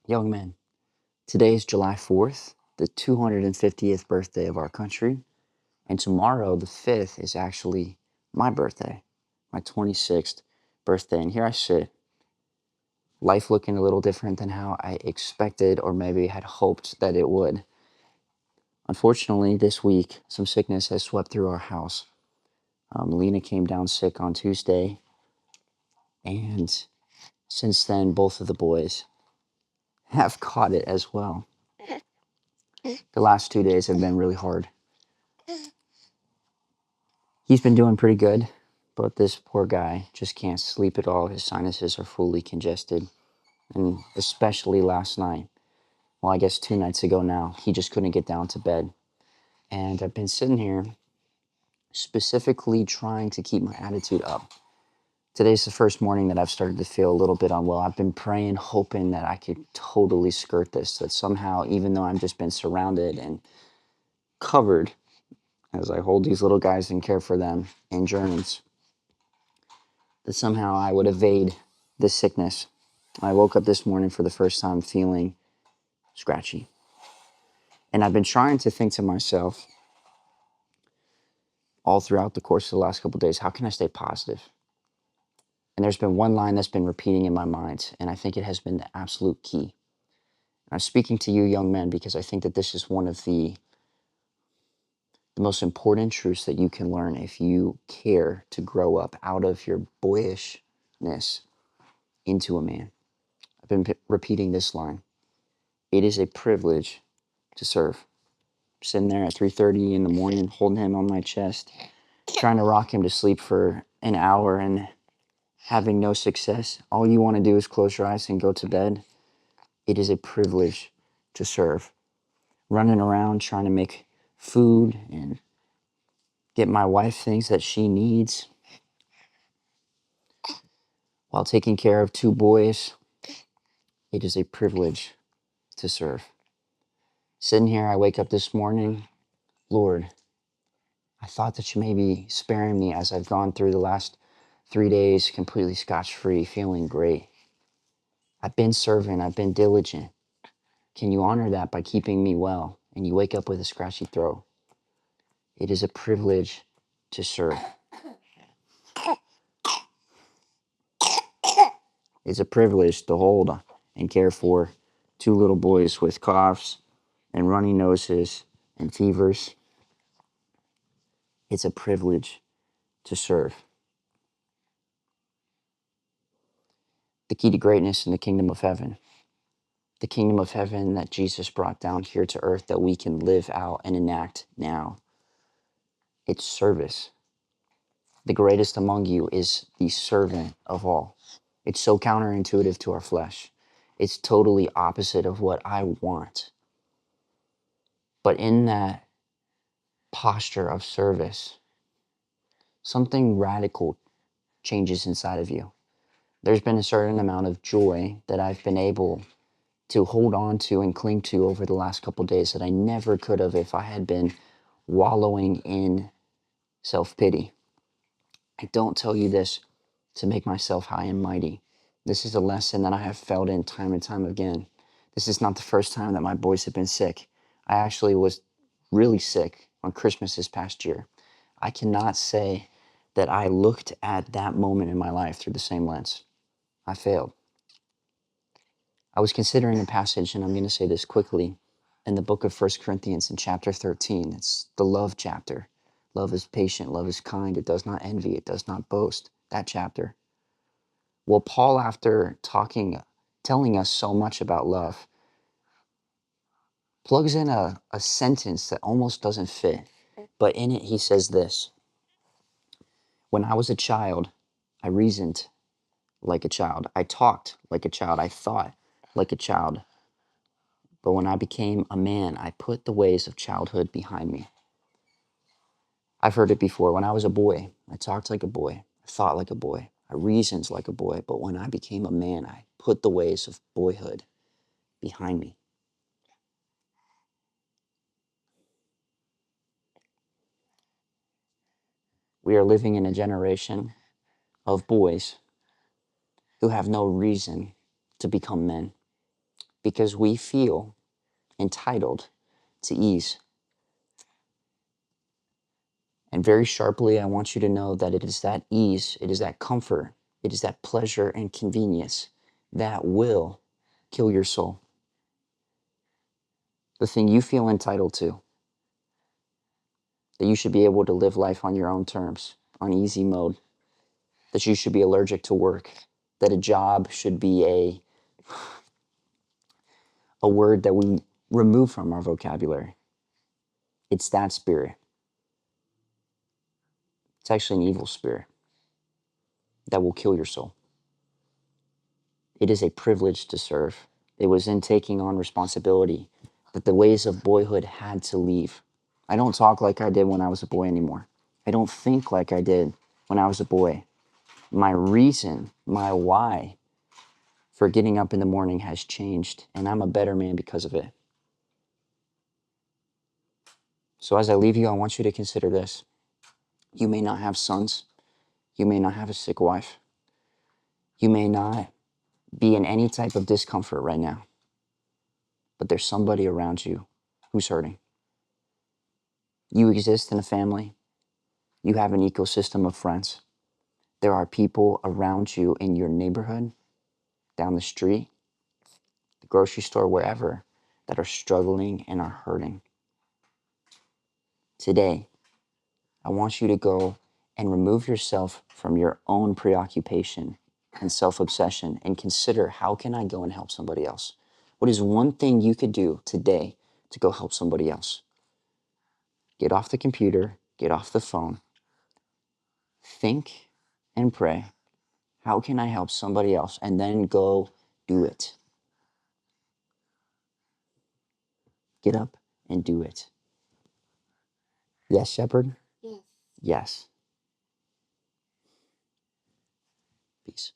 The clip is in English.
Young men, today is July 4th, the 250th birthday of our country, and tomorrow, the 5th, is actually my birthday, my 26th birthday. And here I sit, life looking a little different than how I expected or maybe had hoped that it would. Unfortunately, this week, some sickness has swept through our house. Lena came down sick on Tuesday, and since then, both of the boys have caught it as well. The last 2 days have been really hard. He's been doing pretty good, but this poor guy just can't sleep at all. His sinuses are fully congested, and especially last night, well, I guess 2 nights ago now, he just couldn't get down to bed. And I've been sitting here specifically trying to keep my attitude up. Today's the first morning that I've started to feel a little bit unwell. I've been praying, hoping that I could totally skirt this, that somehow, even though I've just been surrounded and covered as I hold these little guys and care for them in journeys, that somehow I would evade this sickness. I woke up this morning for the first time feeling scratchy. And I've been trying to think to myself all throughout the course of the last couple of days, how can I stay positive? And there's been one line that's been repeating in my mind, and I think it has been the absolute key. And I'm speaking to you young men because I think that this is one of the most important truths that you can learn if you care to grow up out of your boyishness into a man. I've been repeating this line. It is a privilege to serve. Sitting there at 3:30 in the morning, holding him on my chest, trying to rock him to sleep for an hour and having no success. All you want to do is close your eyes and go to bed. It is a privilege to serve. Running around trying to make food and get my wife things that she needs while taking care of two boys. It is a privilege to serve. Sitting here, I wake up this morning, Lord, I thought that you may be sparing me as I've gone through the last 3 days completely scotch-free, feeling great. I've been serving, I've been diligent. Can you honor that by keeping me well? And you wake up with a scratchy throat. It is a privilege to serve. It's a privilege to hold and care for two little boys with coughs and runny noses and fevers. It's a privilege to serve. The key to greatness in the kingdom of heaven. The kingdom of heaven that Jesus brought down here to earth that we can live out and enact now. It's service. The greatest among you is the servant of all. It's so counterintuitive to our flesh. It's totally opposite of what I want. But in that posture of service, something radical changes inside of you. There's been a certain amount of joy that I've been able to hold on to and cling to over the last couple of days that I never could have if I had been wallowing in self-pity. I don't tell you this to make myself high and mighty. This is a lesson that I have felt in time and time again. This is not the first time that my boys have been sick. I actually was really sick on Christmas this past year. I cannot say that I looked at that moment in my life through the same lens. I failed. I was considering a passage, and I'm going to say this quickly, in the book of 1 Corinthians in chapter 13. It's the love chapter. Love is patient, love is kind, it does not envy, it does not boast. That chapter. Well, Paul, after telling us so much about love, plugs in a sentence that almost doesn't fit. But in it, he says this. When I was a child, I reasoned like a child. I talked like a child. I thought like a child. But when I became a man, I put the ways of childhood behind me. I've heard it before. When I was a boy, I talked like a boy. I thought like a boy. I reasoned like a boy. But when I became a man, I put the ways of boyhood behind me. We are living in a generation of boys who have no reason to become men because we feel entitled to ease. And very sharply, I want you to know that it is that ease, it is that comfort, it is that pleasure and convenience that will kill your soul. The thing you feel entitled to, that you should be able to live life on your own terms, on easy mode, that you should be allergic to work, that a job should be a word that we remove from our vocabulary. It's that spirit. It's actually an evil spirit that will kill your soul. It is a privilege to serve. It was in taking on responsibility that the ways of boyhood had to leave. I don't talk like I did when I was a boy anymore. I don't think like I did when I was a boy. My reason, my why for getting up in the morning has changed, and I'm a better man because of it. So as I leave you, I want you to consider this. You may not have sons. You may not have a sick wife. You may not be in any type of discomfort right now, but there's somebody around you who's hurting. You exist in a family. You have an ecosystem of friends. There are people around you in your neighborhood, down the street, the grocery store, wherever, that are struggling and are hurting. Today, I want you to go and remove yourself from your own preoccupation and self-obsession and consider, how can I go and help somebody else? What is one thing you could do today to go help somebody else? Get off the computer, get off the phone, think and pray. How can I help somebody else? And then go do it. Get up and do it. Yes, Shepherd? Yes. Yes. Peace.